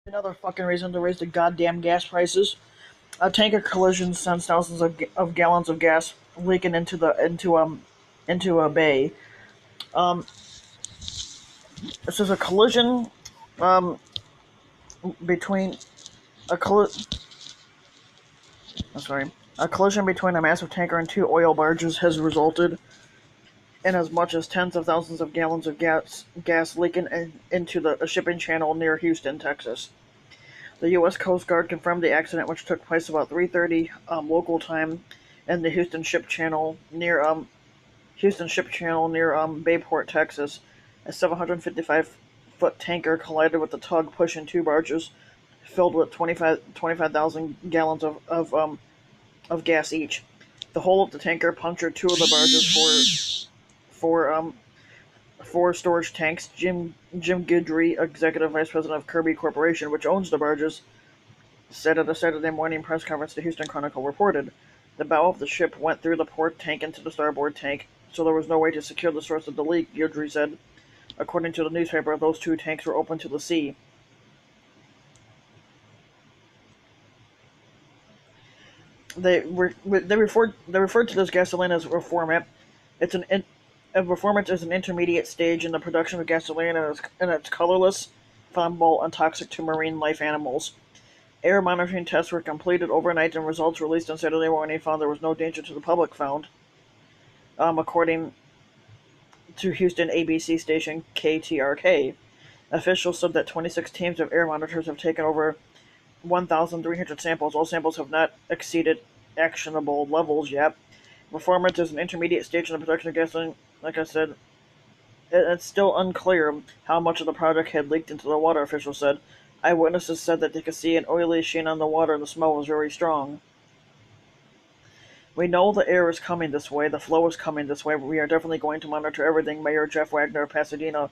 Another fucking reason to raise the goddamn gas prices. A tanker collision sends thousands of gallons of gas leaking into a bay. Um, this is a collision um, between a sorry, a collision between a massive tanker and two oil barges has resulted in as much as tens of thousands of gallons of gas leaking into a shipping channel near Houston, Texas. The U.S. Coast Guard confirmed the accident, which took place about 3:30 local time in the Houston Ship Channel near Bayport, Texas. A 755-foot tanker collided with the tug, pushing two barges filled with 25,000 gallons of gas each. The hull of the tanker punctured two of the barges for storage tanks. Jim Guidry, executive vice president of Kirby Corporation, which owns the barges, said at a Saturday morning press conference the Houston Chronicle reported. The bow of the ship went through the port tank into the starboard tank, so there was no way to secure the source of the leak, Guidry said. According to the newspaper, those two tanks were open to the sea. They referred to this gasoline as reformant. It's a reformant is an intermediate stage in the production of gasoline, and it's colorless, flammable, and toxic to marine life animals. Air monitoring tests were completed overnight, and results released on Saturday morning found there was no danger to the public. According to Houston ABC station KTRK. Officials said that 26 teams of air monitors have taken over 1,300 samples. All samples have not exceeded actionable levels yet. Performance is an intermediate stage in the production of gasoline. Like I said, it's still unclear how much of the product had leaked into the water, officials said. Eyewitnesses said that they could see an oily sheen on the water and the smell was very strong. We know the air is coming this way, the flow is coming this way, but we are definitely going to monitor everything, Mayor Jeff Wagner of Pasadena,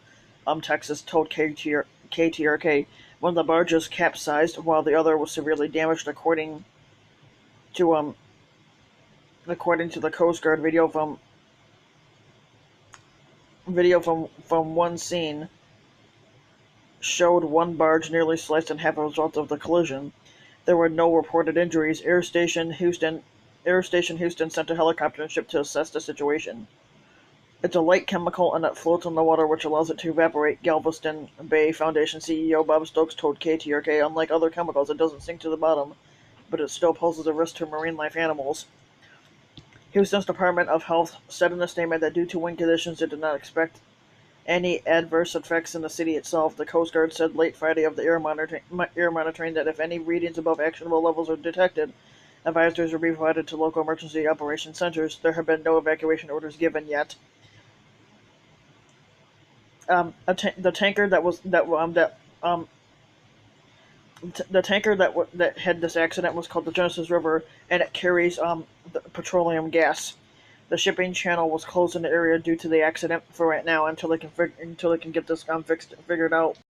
Texas, told KTRK. One of the barges capsized while the other was severely damaged, to according to the Coast Guard. Video from one scene showed one barge nearly sliced in half as a result of the collision. There were no reported injuries. Air Station Houston sent a helicopter and ship to assess the situation. It's a light chemical and it floats on the water, which allows it to evaporate, Galveston Bay Foundation CEO Bob Stokes told KTRK. Unlike other chemicals, it doesn't sink to the bottom, but it still poses a risk to marine life animals. Houston's Department of Health said in a statement that due to wind conditions, it did not expect any adverse effects in the city itself. The Coast Guard said late Friday of the air monitoring that if any readings above actionable levels are detected, advisories will be provided to local emergency operations centers. There have been no evacuation orders given yet. The tanker that had this accident was called the Genesis River, and it carries the petroleum gas. The shipping channel was closed in the area due to the accident for right now until they can get this figured out.